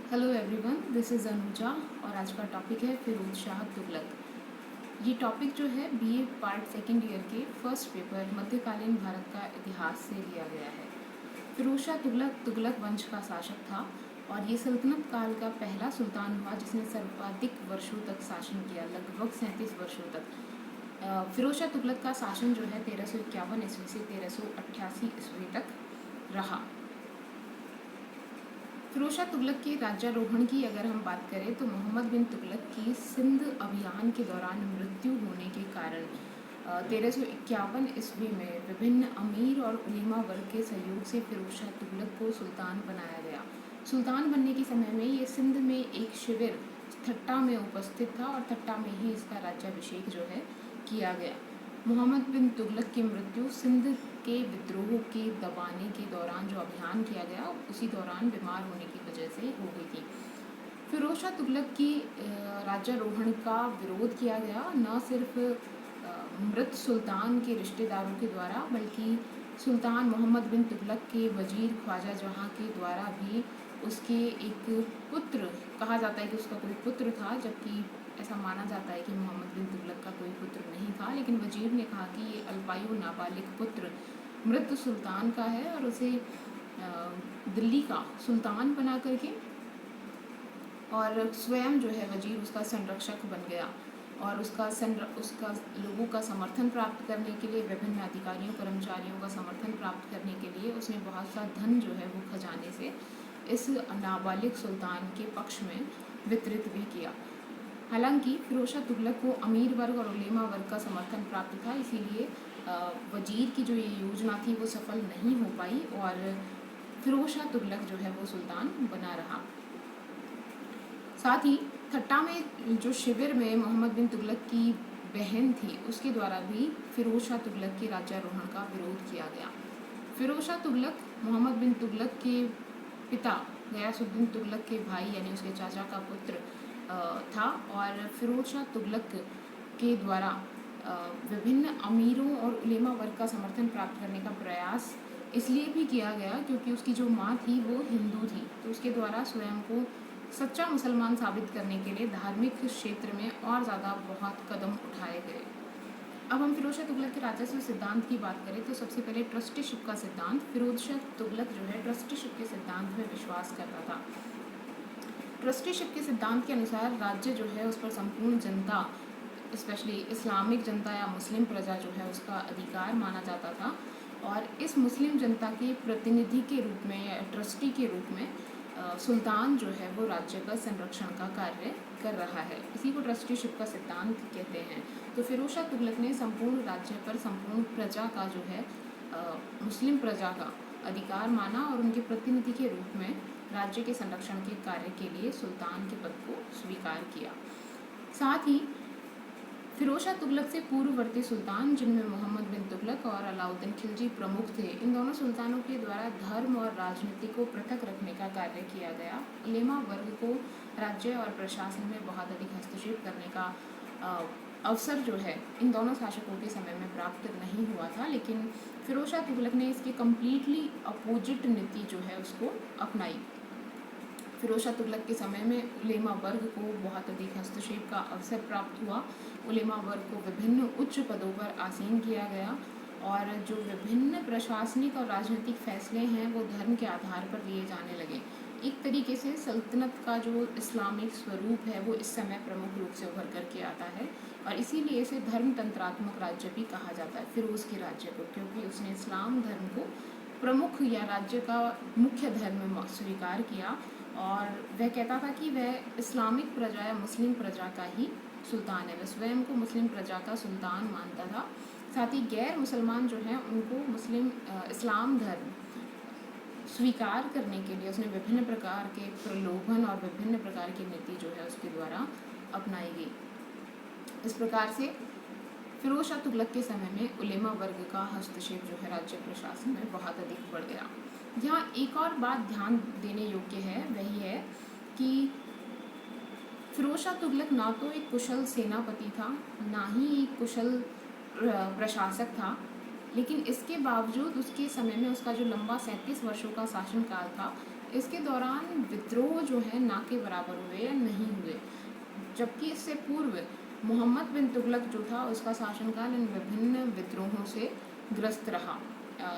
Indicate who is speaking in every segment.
Speaker 1: Hello everyone, this is Anuja और आज का टॉपिक है फिरोज शाह तुगलक। ये टॉपिक जो है बीए पार्ट सेकेंड ईयर के फर्स्ट पेपर मध्यकालीन भारत का इतिहास से लिया गया है। फिरोज शाह तुगलक तुगलक वंश का शासक था और ये सल्तनत काल का पहला सुल्तान हुआ जिसने सर्वाधिक वर्षों तक शासन किया, लगभग 37 वर्षों तक। फिरोज शाह तुगलक का शासन जो है 1351 ईस्वी से 1388 ईस्वी तक रहा। फिरोज शाह तुगलक के राज्यारोहण की अगर हम बात करें तो मोहम्मद बिन तुगलक की सिंध अभियान के दौरान मृत्यु होने के कारण 1351 ईस्वी में विभिन्न अमीर और उलेमा वर्ग के सहयोग से फिरोज शाह तुगलक को सुल्तान बनाया गया। सुल्तान बनने के समय में ये सिंध में एक शिविर थट्टा में उपस्थित था और थट्टा में ही इसका राज्याभिषेक जो है किया गया। मोहम्मद बिन तुगलक की मृत्यु सिंध के विद्रोह के दबाने के दौरान जो अभियान किया गया उसी दौरान बीमार होने की वजह से हो गई थी। फिरोज शाह तुगलक की राज्यारोहण का विरोध किया गया, न सिर्फ मृत सुल्तान के रिश्तेदारों के द्वारा बल्कि सुल्तान मोहम्मद बिन तुगलक के वजीर ख्वाजा जहाँ के द्वारा भी। उसके एक पुत्र, कहा जाता है कि उसका कोई पुत्र था, जबकि ऐसा माना जाता है कि मोहम्मद बिन तुगलक का कोई पुत्र नहीं था, लेकिन वजीर ने कहा कि ये अल्पायु नाबालिग पुत्र मृत सुल्तान का है और उसे दिल्ली का सुल्तान बना करके और स्वयं जो है वजीर उसका संरक्षक बन गया और उसका लोगों का समर्थन प्राप्त करने के लिए, विभिन्न अधिकारियों कर्मचारियों का समर्थन प्राप्त करने के लिए उसने बहुत सा धन जो है वो खजाने से इस नाबालिग सुल्तान के पक्ष में वितरित भी किया। हालांकि फिरोज शाह तुगलक को अमीर वर्ग और उलेमा वर्ग का समर्थन प्राप्त था, इसीलिए वजीर की जो ये योजना थी वो सफल नहीं हो पाई और फिरोज शाह तुगलक जो है वो सुल्तान बना रहा। साथ ही थट्टा में जो शिविर में मोहम्मद बिन तुगलक की बहन थी उसके द्वारा भी फिरोज शाह तुगलक के राज्यारोहण का विरोध किया गया। फिरोज शाह तुगलक मोहम्मद बिन तुगलक के पिता गयासुद्दीन तुगलक के भाई यानी उसके चाचा का पुत्र था और फिरोज शाह तुगलक के द्वारा विभिन्न अमीरों और उलेमा वर्ग का समर्थन प्राप्त करने का प्रयास इसलिए भी किया गया क्योंकि उसकी जो माँ थी वो हिंदू थी, तो उसके द्वारा स्वयं को सच्चा मुसलमान साबित करने के लिए धार्मिक क्षेत्र में और ज़्यादा बहुत कदम उठाए गए। अब हम फिरोज शाह तुगलक के राजस्व सिद्धांत की बात करें तो सबसे पहले ट्रस्टीशिप का सिद्धांत। फिरोज शाह तुगलक जो है ट्रस्टीशिप के सिद्धांत में विश्वास करता था। ट्रस्टीशिप के सिद्धांत के अनुसार राज्य जो है उस पर संपूर्ण जनता, स्पेशली इस्लामिक जनता या मुस्लिम प्रजा जो है उसका अधिकार माना जाता था और इस मुस्लिम जनता के प्रतिनिधि के रूप में या ट्रस्टी के रूप में सुल्तान जो है वो राज्य का संरक्षण का कार्य कर रहा है। इसी को ट्रस्टीशिप का सिद्धांत कहते हैं। तो फिरोज शाह तुगलक ने संपूर्ण राज्य पर संपूर्ण प्रजा का जो है मुस्लिम प्रजा का अधिकार माना और उनके प्रतिनिधि के रूप में राज्य के संरक्षण के कार्य के लिए सुल्तान के पद को स्वीकार किया। साथ ही फिरोज शाह तुगलक से पूर्ववर्ती सुल्तान जिनमें मोहम्मद बिन तुगलक और अलाउद्दीन खिलजी प्रमुख थे, इन दोनों सुल्तानों के द्वारा धर्म और राजनीति को पृथक रखने का कार्य किया गया। उलेमा वर्ग को राज्य और प्रशासन में बहुत अधिक हस्तक्षेप करने का अवसर जो है इन दोनों शासकों के समय में प्राप्त नहीं हुआ था, लेकिन फिरोज शाह तुगलक ने इसकी कम्प्लीटली अपोजिट नीति जो है उसको अपनाई। फिरोज शाह तुगलक के समय में उलेमा वर्ग को बहुत अधिक हस्तक्षेप का अवसर प्राप्त हुआ। उलेमा वर्ग को विभिन्न उच्च पदों पर आसीन किया गया और जो विभिन्न प्रशासनिक और राजनीतिक फैसले हैं वो धर्म के आधार पर लिए जाने लगे। एक तरीके से सल्तनत का जो इस्लामिक स्वरूप है वो इस समय प्रमुख रूप से उभर करके आता है और इसीलिए इसे धर्म तंत्रात्मक राज्य भी कहा जाता है फिरोज के राज्य को, क्योंकि उसने इस्लाम धर्म को प्रमुख या राज्य का मुख्य धर्म स्वीकार किया और वह कहता था कि वह इस्लामिक प्रजा या मुस्लिम प्रजा का ही सुल्तान है। वह स्वयं को मुस्लिम प्रजा का सुल्तान मानता था। साथ ही गैर मुसलमान जो हैं उनको इस्लाम धर्म स्वीकार करने के लिए उसने विभिन्न प्रकार के प्रलोभन और विभिन्न प्रकार की नीति जो है उसके द्वारा अपनाई गई। इस प्रकार से फिरोज शाह तुगलक के समय में उलेमा वर्ग का हस्तक्षेप जो है राज्य प्रशासन में बहुत अधिक बढ़ गया। यहाँ एक और बात ध्यान देने योग्य है, वही है कि फिरोज शाह तुगलक ना तो एक कुशल सेनापति था, ना ही एक कुशल प्रशासक था, लेकिन इसके बावजूद उसके समय में उसका जो लंबा 37 वर्षों का शासनकाल था इसके दौरान विद्रोह जो है ना के बराबर हुए या नहीं हुए, जबकि इससे पूर्व मोहम्मद बिन तुगलक जो था उसका शासनकाल इन विभिन्न विद्रोहों से ग्रस्त रहा।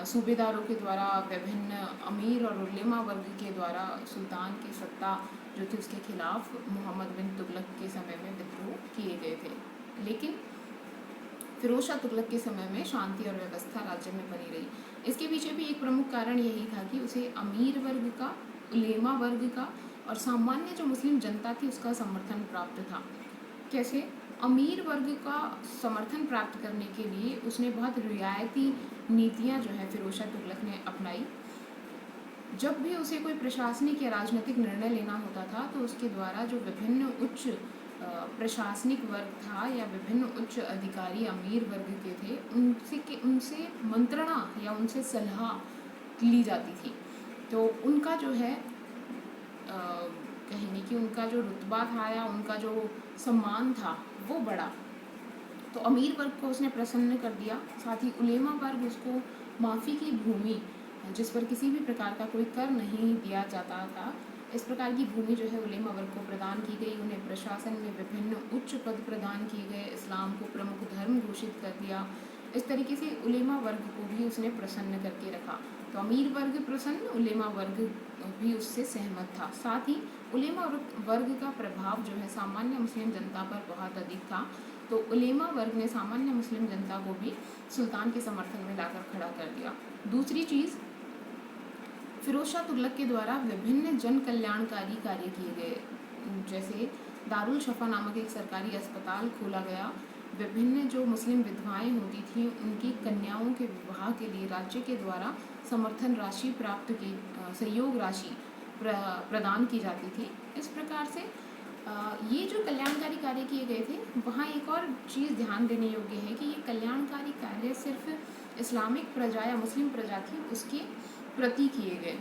Speaker 1: सूबेदारों के द्वारा, विभिन्न अमीर और उलेमा वर्ग के द्वारा सुल्तान की सत्ता जो थी उसके खिलाफ मोहम्मद बिन तुगलक के समय में विद्रोह किए गए थे। लेकिन फिरोज शाह तुगलक के समय में शांति और व्यवस्था राज्य में बनी रही। इसके पीछे भी एक प्रमुख कारण यही था कि उसे अमीर वर्ग का, उलेमा वर्ग का और सामान्य जो मुस्लिम जनता थी उसका समर्थन प्राप्त था। कैसे? अमीर वर्ग का समर्थन प्राप्त करने के लिए उसने बहुत रियायती नीतियां जो है फिरोज शाह तुगलक ने अपनाई। जब भी उसे कोई प्रशासनिक या राजनीतिक निर्णय लेना होता था तो उसके द्वारा जो विभिन्न उच्च प्रशासनिक वर्ग था या विभिन्न उच्च अधिकारी अमीर वर्ग के थे उनसे मंत्रणा या उनसे सलाह ली जाती थी। तो उनका जो है कहेंगे कि उनका जो रुतबा था या उनका जो सम्मान था वो बढ़ा। तो अमीर वर्ग को उसने प्रसन्न कर दिया। साथ ही उलेमा वर्ग उसको माफ़ी की भूमि, जिस पर किसी भी प्रकार का कोई कर नहीं दिया जाता था, इस प्रकार की भूमि जो है उलेमा वर्ग को प्रदान की गई। उन्हें प्रशासन में विभिन्न उच्च पद प्रदान किए गए। इस्लाम को प्रमुख धर्म घोषित कर दिया। इस तरीके से उलेमा वर्ग को भी उसने प्रसन्न करके रखा। तो अमीर वर्ग प्रसन्न, उलेमा वर्ग भी उससे सहमत था। साथ ही उलेमा वर्ग का प्रभाव जो है सामान्य मुस्लिम जनता पर बहुत अधिक था। तो उलेमा वर्ग ने सामान्य मुस्लिम जनता को भी सुल्तान के समर्थन में लाकर खड़ा कर दिया। दूसरी चीज़, फिरोज शाह तुगलक के द्वारा विभिन्न जन कल्याणकारी कार्य किए गए। जैसे दारुल शफा नामक एक सरकारी अस्पताल खोला गया। विभिन्न जो मुस्लिम विधवाएं होती थीं उनकी कन्याओं के विवाह के लिए राज्य के द्वारा समर्थन राशि प्राप्त की, सहयोग राशि प्रदान की जाती थी। इस प्रकार से ये जो कल्याणकारी कार्य किए गए थे, वहाँ एक और चीज़ ध्यान देने योग्य है कि ये कल्याणकारी कार्य सिर्फ इस्लामिक प्रजा या मुस्लिम प्रजा थी उसके प्रति किए गए।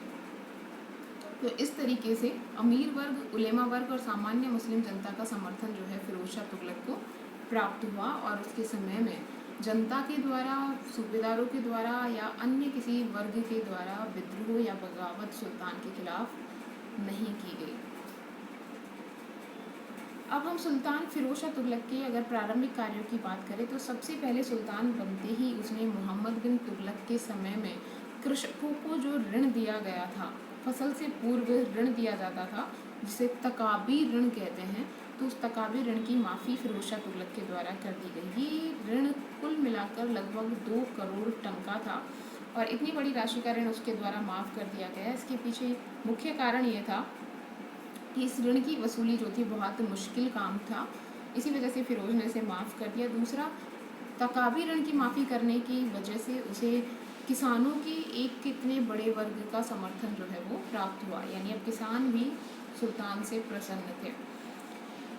Speaker 1: तो इस तरीके से अमीर वर्ग, उलेमा वर्ग और सामान्य मुस्लिम जनता का समर्थन जो है फिरोज शाह तुगलक को प्राप्त हुआ और उसके समय में जनता के द्वारा, सूबेदारों के द्वारा या अन्य किसी वर्ग के द्वारा विद्रोह या बगावत सुल्तान के खिलाफ नहीं की गई। अब हम सुल्तान फिरोज शाह तुगलक के अगर प्रारंभिक कार्यों की बात करें तो सबसे पहले सुल्तान बनते ही उसने मोहम्मद बिन तुगलक के समय में कृषकों को जो ऋण दिया गया था, फसल से पूर्व ऋण दिया जाता था जिसे तकाबी ऋण कहते हैं, तो उस तकाबी ऋण की माफ़ी फिरोज शाह तुगलक के द्वारा कर दी गई। ये ऋण कुल मिलाकर लगभग 2 करोड़ टंका था और इतनी बड़ी राशि का ऋण उसके द्वारा माफ़ कर दिया गया। इसके पीछे मुख्य कारण ये था कि इस ऋण की वसूली जो थी बहुत मुश्किल काम था, इसी वजह से फिरोज ने इसे माफ़ कर दिया। दूसरा, तकाबी ऋण की माफ़ी करने की वजह से उसे किसानों के एक कितने बड़े वर्ग का समर्थन जो है वो प्राप्त हुआ, यानी अब किसान भी सुल्तान से प्रसन्न थे।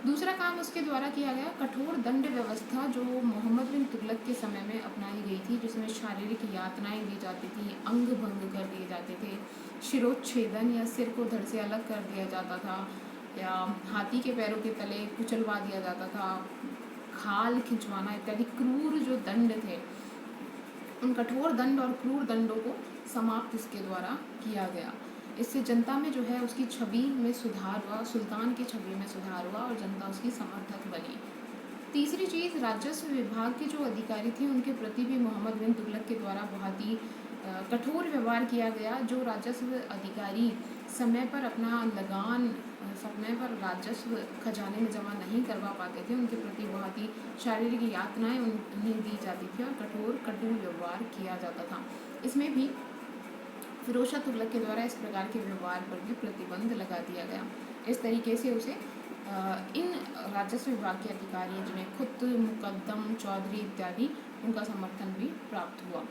Speaker 1: दूसरा काम उसके द्वारा किया गया, कठोर दंड व्यवस्था जो मोहम्मद बिन तुगलक के समय में अपनाई गई थी, जिसमें शारीरिक यातनाएं दी जाती थी, अंग भंग कर दिए जाते थे, शिरोच्छेदन या सिर को धड़ से अलग कर दिया जाता था, या हाथी के पैरों के तले कुचलवा दिया जाता था, खाल खिंचवाना इत्यादि क्रूर जो दंड थे, उन कठोर दंड और क्रूर दंडों को समाप्त इसके द्वारा किया गया। इससे जनता में जो है उसकी छवि में सुधार हुआ, सुल्तान की छवि में सुधार हुआ और जनता उसकी समर्थक बनी। तीसरी चीज़, राजस्व विभाग के जो अधिकारी थे उनके प्रति भी मोहम्मद बिन तुगलक के द्वारा बहुत ही कठोर व्यवहार किया गया। जो राजस्व अधिकारी समय पर अपना लगान, समय पर राजस्व खजाने में जमा नहीं करवा पाते थे, उनके प्रति बहुत ही शारीरिक यातनाएं उन्हें दी जाती थी और कटु व्यवहार किया जाता था। इसमें भी फिरोज शाह तुगलक के द्वारा इस प्रकार के व्यवहार पर भी प्रतिबंध लगा दिया गया। इस तरीके से उसे इन राजस्व विभाग के अधिकारी जिन्हें खुद, मुकद्दम, चौधरी इत्यादि, उनका समर्थन भी प्राप्त हुआ।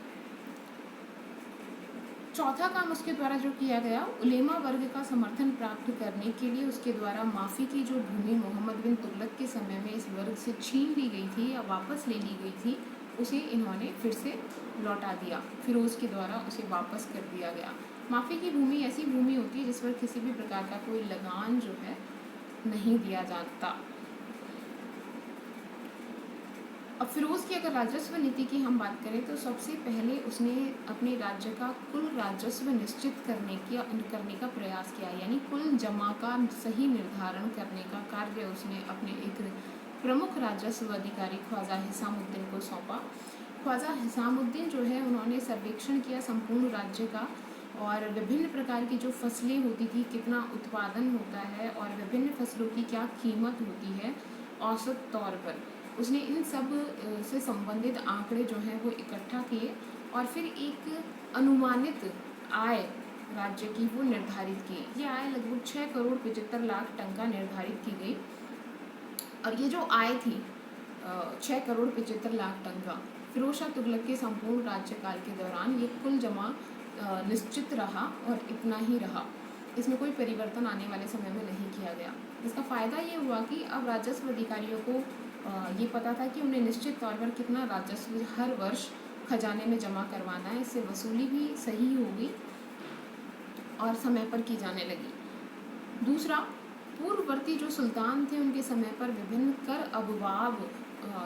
Speaker 1: चौथा काम उसके द्वारा जो किया गया, उलेमा वर्ग का समर्थन प्राप्त करने के लिए उसके द्वारा माफ़ी की जो भूमि मोहम्मद बिन तुगलक के समय में इस वर्ग से छीन ली गई थी या वापस ले ली गई थी, उसे इन्होंने फिर से लौटा दिया। फिरोज के द्वारा उसे वापस कर दिया गया। माफ़ी की भूमि ऐसी भूमि होती है जिस पर किसी भी प्रकार का कोई लगान जो है नहीं दिया जाता। अब फिरोज़ की अगर राजस्व नीति की हम बात करें तो सबसे पहले उसने अपने राज्य का कुल राजस्व निश्चित करने का प्रयास किया, यानी कुल जमा का सही निर्धारण करने का कार्य उसने अपने एक प्रमुख राजस्व अधिकारी ख्वाजा हिसामुद्दीन को सौंपा। ख्वाजा हिसामुद्दीन जो है उन्होंने सर्वेक्षण किया संपूर्ण राज्य का, और विभिन्न प्रकार की जो फसलें होती थी, कितना उत्पादन होता है और विभिन्न फसलों की क्या कीमत होती है औसत तौर पर, उसने इन सब से संबंधित आंकड़े जो हैं वो इकट्ठा किए और फिर एक अनुमानित आय राज्य की वो निर्धारित की। ये आय लगभग 6,75,00,000 टन का निर्धारित की गई। और ये जो आय थी 6,75,00,000 टन का, फिरोज शाह तुगलक के संपूर्ण राज्यकाल के दौरान ये कुल जमा निश्चित रहा और इतना ही रहा। इसमें कोई परिवर्तन आने वाले समय में नहीं किया गया। इसका फ़ायदा ये हुआ कि अब राजस्व अधिकारियों को ये पता था कि उन्हें निश्चित तौर पर कितना राजस्व हर वर्ष खजाने में जमा करवाना है। इससे वसूली भी सही होगी और समय पर की जाने लगी। दूसरा, पूर्ववर्ती जो सुल्तान थे उनके समय पर विभिन्न कर अबवाब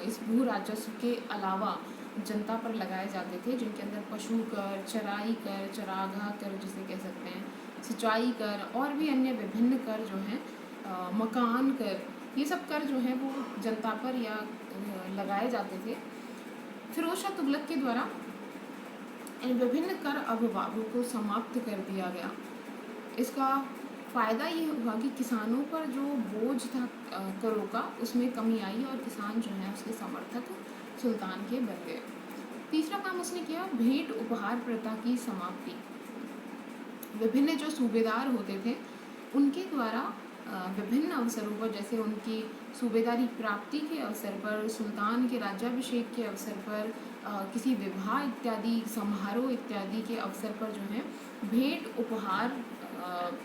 Speaker 1: इस भू राजस्व के अलावा जनता पर लगाए जाते थे, जिनके अंदर पशु कर, चराई कर, चरागाह कर जिसे कह सकते हैं, सिंचाई कर और भी अन्य विभिन्न कर जो हैं, मकान कर, ये सब कर जो हैं वो जनता पर या लगाए जाते थे। फिरोज शाह तुगलक के द्वारा इन विभिन्न कर अबवाबों को समाप्त कर दिया गया। इसका फ़ायदा ये हुआ कि किसानों पर जो बोझ था करों का, उसमें कमी आई और किसान जो है उसके समर्थक सुल्तान के बन गए। तीसरा काम उसने किया, भेंट उपहार प्रथा की समाप्ति। विभिन्न जो सूबेदार होते थे उनके द्वारा विभिन्न अवसरों पर, जैसे उनकी सूबेदारी प्राप्ति के अवसर पर, सुल्तान के राज्याभिषेक के अवसर पर, किसी विवाह इत्यादि समारोह इत्यादि के अवसर पर जो है भेंट उपहार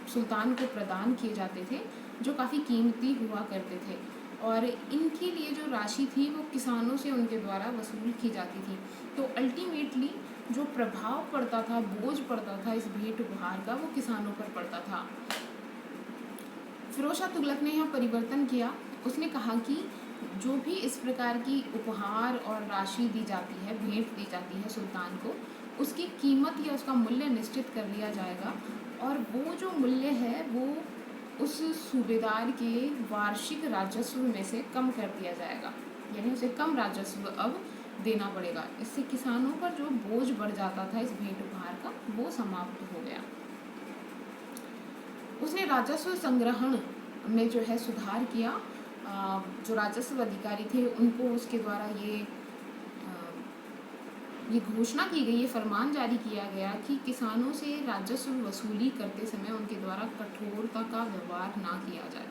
Speaker 1: सुल्तान को प्रदान किए जाते थे, जो काफ़ी कीमती हुआ करते थे। और इनके लिए जो राशि थी वो किसानों से उनके द्वारा वसूल की जाती थी। तो अल्टीमेटली जो प्रभाव पड़ता था, बोझ पड़ता था इस भेंट उपहार का, वो किसानों पर पड़ता था। फिरोज शाह तुगलक ने यहाँ परिवर्तन किया। उसने कहा कि जो भी इस प्रकार की उपहार और राशि दी जाती है, भेंट दी जाती है सुल्तान को, उसकी कीमत या उसका मूल्य निश्चित कर लिया जाएगा और वो जो मूल्य है वो उस सूबेदार के वार्षिक राजस्व में से कम कर दिया जाएगा, यानी उसे कम राजस्व अब देना पड़ेगा। इससे किसानों पर जो बोझ बढ़ जाता था इस भेंट उपहार का, वो समाप्त हो गया। उसने राजस्व संग्रहण में जो है सुधार किया। जो राजस्व अधिकारी थे उनको उसके द्वारा ये घोषणा की गई, ये फरमान जारी किया गया कि किसानों से राजस्व वसूली करते समय उनके द्वारा कठोरता का व्यवहार ना किया जाए।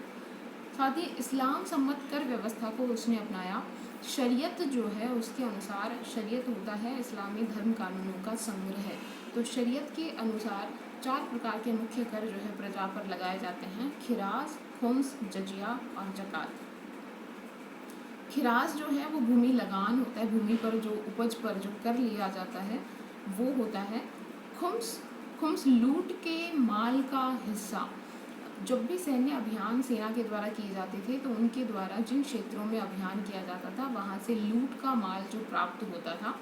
Speaker 1: साथ ही इस्लाम सम्मत कर व्यवस्था को उसने अपनाया। शरीयत जो है उसके अनुसार, शरीयत होता है इस्लामी धर्म कानूनों का संग्रह। तो शरीयत के अनुसार 4 प्रकार के मुख्य कर जो है प्रजा पर लगाए जाते हैं: खिराज, खुम्स, जजिया और ज़कात। खिराज जो है वो भूमि लगान होता है, भूमि पर जो उपज पर जो कर लिया जाता है वो होता है। खुम्स लूट के माल का हिस्सा। जब भी सैन्य अभियान सेना के द्वारा किए जाते थे तो उनके द्वारा जिन क्षेत्रों में अभियान किया जाता था वहाँ से लूट का माल जो प्राप्त होता था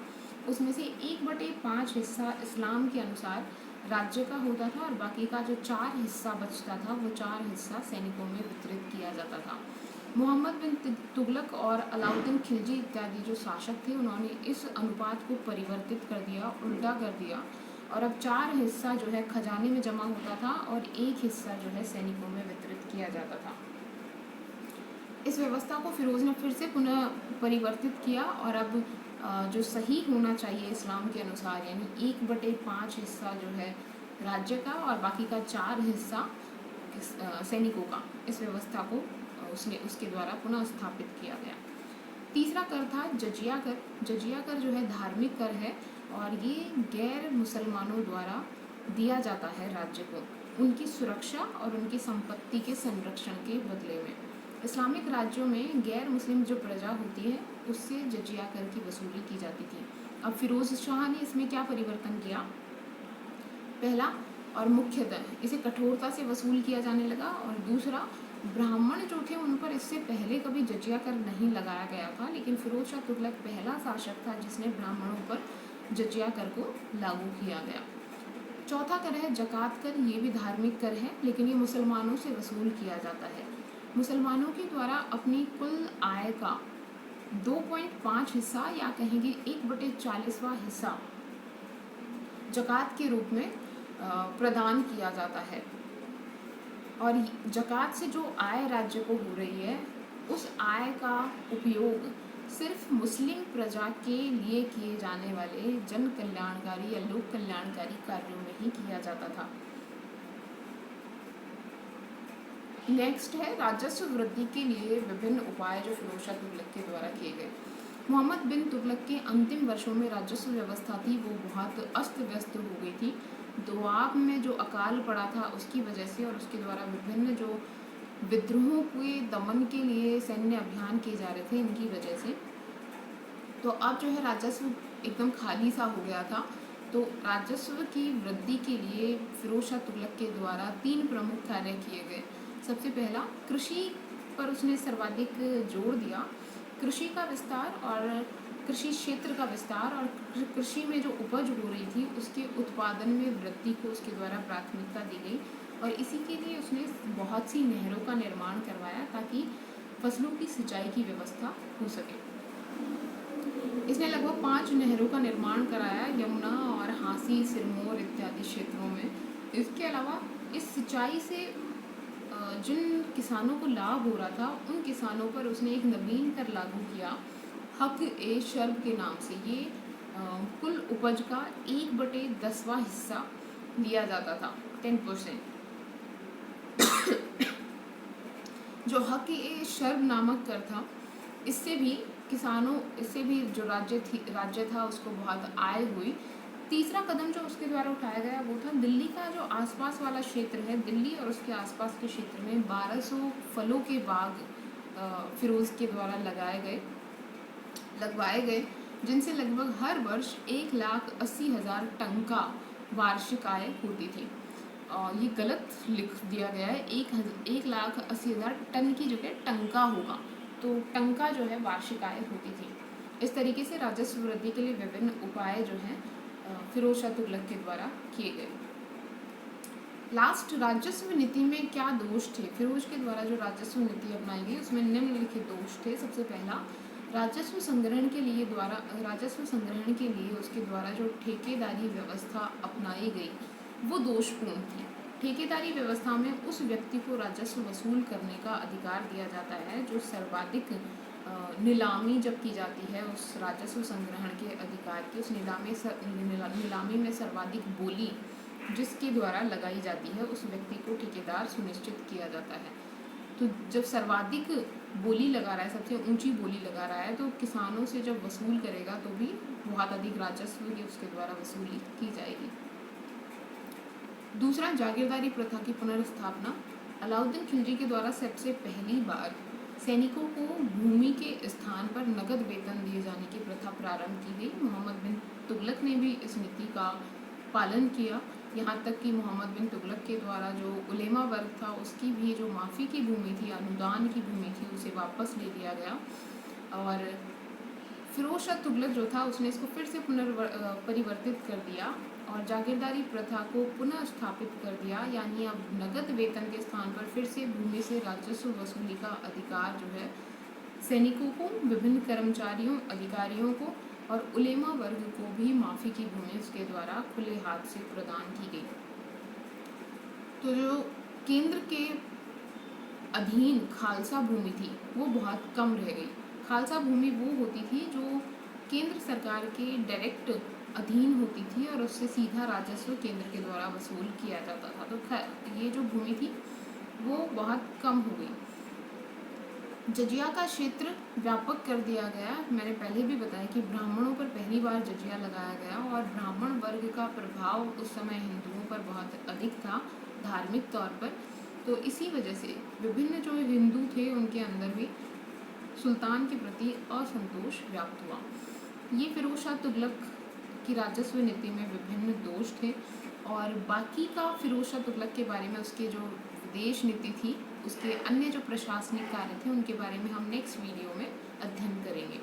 Speaker 1: उसमें से 1/5 हिस्सा इस्लाम के अनुसार राज्य का होता था और बाकी का जो 4 हिस्सा बचता था वो 4 हिस्सा सैनिकों में वितरित किया जाता था। मोहम्मद बिन तुगलक और अलाउद्दीन खिलजी इत्यादि जो शासक थे उन्होंने इस अनुपात को परिवर्तित कर दिया, उल्टा कर दिया, और अब 4 हिस्सा जो है खजाने में जमा होता था और 1 हिस्सा जो है सैनिकों में वितरित किया जाता था। इस व्यवस्था को फिरोज ने फिर से पुनः परिवर्तित किया और अब जो सही होना चाहिए इस्लाम के अनुसार, यानी 1/5 हिस्सा जो है राज्य का और बाकी का 4 हिस्सा सैनिकों का, इस व्यवस्था को उसके द्वारा पुनः स्थापित किया गया। तीसरा कर था जजिया कर। जजिया कर जो है धार्मिक कर है और ये गैर मुसलमानों द्वारा दिया जाता है राज्य को, उनकी सुरक्षा और उनकी संपत्ति के संरक्षण के बदले में। इस्लामिक राज्यों में गैर मुस्लिम जो प्रजा होती है उससे जजिया कर की वसूली की जाती थी। अब फिरोज शाह ने इसमें क्या परिवर्तन किया? पहला और मुख्यतः इसे कठोरता से वसूल किया जाने लगा और दूसरा ब्राह्मण जो थे उन पर इससे पहले कभी जजिया कर नहीं लगाया गया था, लेकिन फिरोज शाह तुगलक पहला शासक था जिसने ब्राह्मणों पर जजिया कर को लागू किया गया। चौथा कर है जकात कर। ये भी धार्मिक कर है, लेकिन ये मुसलमानों से वसूल किया जाता है। मुसलमानों के द्वारा अपनी कुल आय का 2.5 हिस्सा या कहेंगे 1/40वां हिस्सा जकात के रूप में प्रदान किया जाता है। और जकात से जो आय राज्य को हो रही है, उस आय का उपयोग सिर्फ मुस्लिम प्रजा के लिए किए जाने वाले जन कल्याणकारी या लोक कल्याणकारी कार्यों में ही किया जाता था। नेक्स्ट है राजस्व वृद्धि के लिए विभिन्न उपाय जो फिरोज शाह तुगलक के द्वारा किए गए। मोहम्मद बिन तुगलक के अंतिम वर्षों में राजस्व व्यवस्था थी वो बहुत अस्त व्यस्त हो गई थी। दोआब में जो अकाल पड़ा था उसकी वजह से, और उसके द्वारा विभिन्न जो विद्रोहों के दमन के लिए सैन्य अभियान किए जा रहे थे, इनकी वजह से तो अब जो है राजस्व एकदम खाली सा हो गया था। तो राजस्व की वृद्धि के लिए फिरोज शाह तुगलक के द्वारा 3 प्रमुख कार्य किए गए। सबसे पहला, कृषि पर उसने सर्वाधिक जोर दिया। कृषि का विस्तार और कृषि क्षेत्र का विस्तार और कृषि में जो उपज हो रही थी उसके उत्पादन में वृद्धि को उसके द्वारा प्राथमिकता दी गई, और इसी के लिए उसने बहुत सी नहरों का निर्माण करवाया ताकि फसलों की सिंचाई की व्यवस्था हो सके। इसने लगभग 5 नहरों का निर्माण कराया, यमुना और हांसी, सिरमौर इत्यादि क्षेत्रों में। इसके अलावा इस सिंचाई से जिन किसानों को लाभ हो रहा था उन किसानों पर उसने एक नवीन कर लागू किया, हक ए शर्ब के नाम से। ये कुल उपज का 1/10वां हिस्सा लिया जाता था, 10%। जो हक ए शर्ब नामक कर था, इससे भी जो राज्य था उसको बहुत आय हुई। तीसरा कदम जो उसके द्वारा उठाया गया वो था दिल्ली का जो आसपास वाला क्षेत्र है, दिल्ली और उसके आसपास के क्षेत्र में 1200 फलों के बाग फिरोज के द्वारा लगवाए गए, जिनसे लगभग हर वर्ष 1,80,000 टन का वार्षिक आय होती थी। ये गलत लिख दिया गया है, 1,80,000 टन की जगह टंका होगा, तो टंका जो है वार्षिक आय होती थी। इस तरीके से राजस्व वृद्धि के लिए विभिन्न उपाय जो हैं फिरोज शाह तुगलक के द्वारा किए गए। लास्ट, राजस्व नीति में क्या दोष थे? फिरोज के द्वारा जो राजस्व नीति अपनाई गई उसमें निम्नलिखित दोष थे। सबसे पहला, राजस्व संग्रहण के लिए उसके द्वारा जो ठेकेदारी व्यवस्था अपनाई गई वो दोषपूर्ण थी। ठेकेदारी व्यवस्था में उस व्यक्ति को राजस्व वसूल करने का अधिकार दिया जाता है जो सर्वाधिक नीलामी जब की जाती है उस राजस्व संग्रहण के अधिकार की, उस नीलामी में सर्वाधिक बोली जिसके द्वारा लगाई जाती है उस व्यक्ति को ठेकेदार सुनिश्चित किया जाता है। तो जब सर्वाधिक बोली लगा रहा है, सबसे ऊंची बोली लगा रहा है, तो किसानों से जब वसूल करेगा तो भी बहुत अधिक राजस्व की उसके द्वारा वसूली की जाएगी। दूसरा, जागीरदारी प्रथा की पुनर्स्थापना। अलाउद्दीन खिलजी के द्वारा सबसे पहली बार सैनिकों को भूमि के स्थान पर नगद वेतन दिए जाने की प्रथा प्रारंभ की गई। मोहम्मद बिन तुगलक ने भी इस नीति का पालन किया, यहाँ तक कि मोहम्मद बिन तुगलक के द्वारा जो उलेमा वर्ग था उसकी भी जो माफ़ी की भूमि थी, अनुदान की भूमि थी, उसे वापस ले लिया गया। और फिरोज शाह तुगलक जो था उसने इसको फिर से परिवर्तित कर दिया और जागीरदारी प्रथा को पुनः स्थापित कर दिया, यानी अब नगद वेतन के स्थान पर फिर से भूमि से राजस्व वसूली का अधिकार जो है सैनिकों को, विभिन्न कर्मचारियों, अधिकारियों को और उलेमा वर्ग को भी माफ़ी की भूमि उसके द्वारा खुले हाथ से प्रदान की गई। तो जो केंद्र के अधीन खालसा भूमि थी वो बहुत कम रह गई। खालसा भूमि वो होती थी जो केंद्र सरकार के डायरेक्ट अधीन होती थी और उससे सीधा राजस्व केंद्र के द्वारा वसूल किया जाता था। तो ये जो भूमि थी वो बहुत कम हो गई। जजिया का क्षेत्र व्यापक कर दिया गया। मैंने पहले भी बताया कि ब्राह्मणों पर पहली बार जजिया लगाया गया और ब्राह्मण वर्ग का प्रभाव उस समय हिंदुओं पर बहुत अधिक था धार्मिक तौर पर। तो इसी वजह से विभिन्न जो हिंदू थे उनके अंदर भी सुल्तान के प्रति असंतोष व्याप्त हुआ। ये फिरोज शाह तुगलक की राजस्व नीति में विभिन्न दोष थे। और बाकी का फिरोज शाह तुगलक के बारे में उसके जो विदेश नीति थी, उसके अन्य जो प्रशासनिक कार्य थे उनके बारे में हम नेक्स्ट वीडियो में अध्ययन करेंगे।